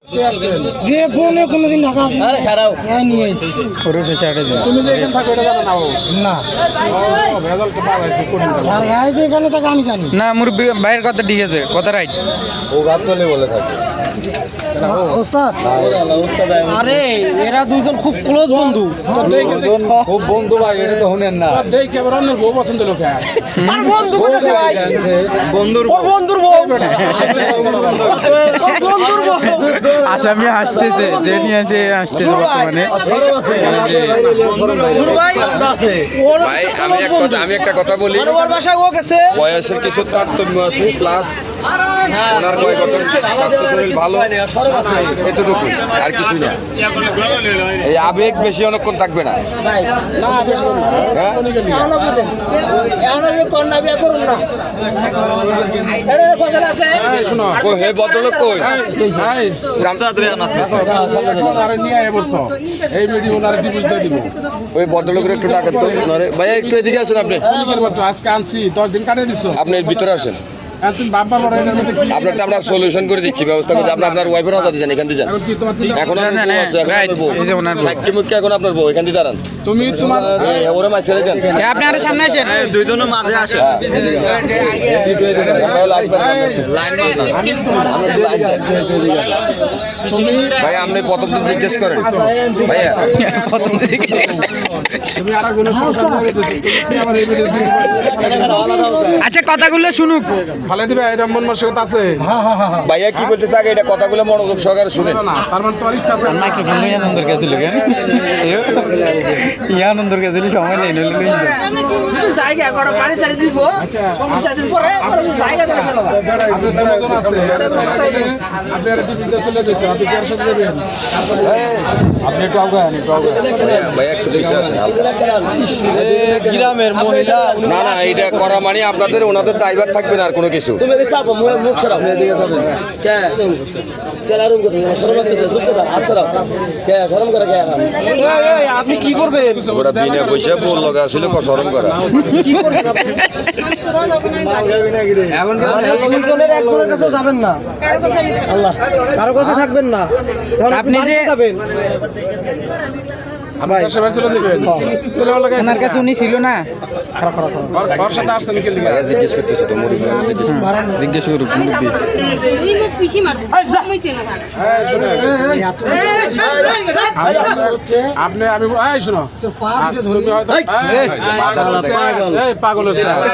যে ফোনে কোনোদিন ঢাকা নিয়ে এসেছি। তুমি যে এখানে থাকো এটা জানো না ও? না ও ভেজাল তো পাওয়া যাচ্ছে কোন আর গায়ে যে এখানে থাকে আমি জানি না মুরব্বী ভাইয়ের কথা ঠিক আছে, কথা রাইট। ও গাবতলি বলে থাকে। ওস্তাদ আরে এরা দুজন খুব ক্লোজ বন্ধু। খুব বন্ধু ভাই, এটা তো শুনেন না। দেখে আবার অন্য বউ পছন্দ লোকে আর বন্ধু কোথায় ভাই? বন্ধুর ওর বন্ধুর বউ ওর বন্ধুর বউ। আসামি আসতেছে, যে নিয়ে যে আসতেছে বর্তমানে। ভাই ওর ভাই আমি একটা কথা বলি, ওর বাসায় ও গেছে। বয়সের কিছু তারতম্য আছে, প্লাস ওনার বয় গঠন, স্বাস্থ্য শরীর ভালো, এতটুকু আর কিছু না। এই আবেগ বেশি অনেকক্ষণ থাকবে না। ভাই না বেশ করুন হ্যাঁ? এখনো বুঝেন এখনো যে কন্যা বিয়ে করুন না আরে কথা আছে শোনো কই হে ভদ্রলোক কই? এই জানতো ধরে আনাতে। এখন আরে নিয়ে আয় বলছো এই ভিডিও ওনারে ডিভোর্স দিয়ে দিব। ওই ভদ্রলোকের একটু ডাকেন তো। নরে ভাইয়া একটু এদিকে আসেন আপনি। কি করবো তো আজকে আনছি 10 দিন কাটিয়ে দিছো। আপনি ভিতরে আসেন। আর তুমি বাবা বড় এর মধ্যে কি আপনারটা আমরা সলিউশন করে দিচ্ছি, ব্যবস্থা করতে। আপনি আপনার ওয়াইফের হাতে যান, এখান থেকে যান। এখন কি তোমার চিন্তা- এখন না, না, right, এই যে ওনার বউ। সাক্ষী মুখে এখন আপনার বউ, এখান থেকে দাঁড়ান। তুমি তোমার ওরা মাছ ছেড়ে দেন। আপনি আরে সামনে আসেন। দুইজনের মাঝে আসেন। ভাই আপনি প্রথম দিন জিজ্ঞেস করেন ভাইয়া। প্রথম দিকে তুমি আর কোনো সমস্যা নেই তুমি আবার এই ভিডিও আচ্ছা কথাগুলো শুনুক। ভালো দিবে এটা মন মানসিকতা আছে ভাইয়া কি বলতেছে আগে এটা কথাগুলো মনোযোগ সহকারে শুনেন। না তার মানে তোমার ইচ্ছা আছে মাইক্রোফোন লই আনন্দর কাছে লোক ইয়া আনন্দর কাছে সময় নেই নইলে লই যাও। জায়গা করো পানি ছাড়ি দিব সমস্যা দিন পরে জায়গা দেন কেন আপনার তেমন আছে আপনি আর ডিভিডে চলে যেতে আপনি কি আর সাথে যাবেন আপনি একটু আগে আনি একটু আগে ভাইয়া একটু পিছিয়ে আসেন হালকা। গ্রামের মহিলা না না এইটা করা মানে আপনাদের ওনাদের দায়ভার থাকবে না আর কোনো কিছু। তুমি এদিকে চাপো মুখ সরাও কে কেলারুম কথা শরম করতে সুস্থ আচ্ছা রাও কে শরম করে কে এই আপনি কি করবেন ওটা বিনা পয়সা বল লাগা ছিল শরম করা। কি করবেন এখন দুইজনের একজনের কাছেও যাবেন না আল্লাহ কারো কাছে থাকবেন না আপনি যে যাবেন ভাই সবাই চলে যাবেন চলে লাগা ওনার কাছে উনি ছিল না। ওর সাথে আসছেন কি লিখা ভাইয়া জিজ্ঞেস করতেছে তো মুরব্বী জিজ্ঞেস করুক মুরব্বী। আপনি আমি এই শোনো তুমি হয়তো পাগল হচ্ছে হয়তো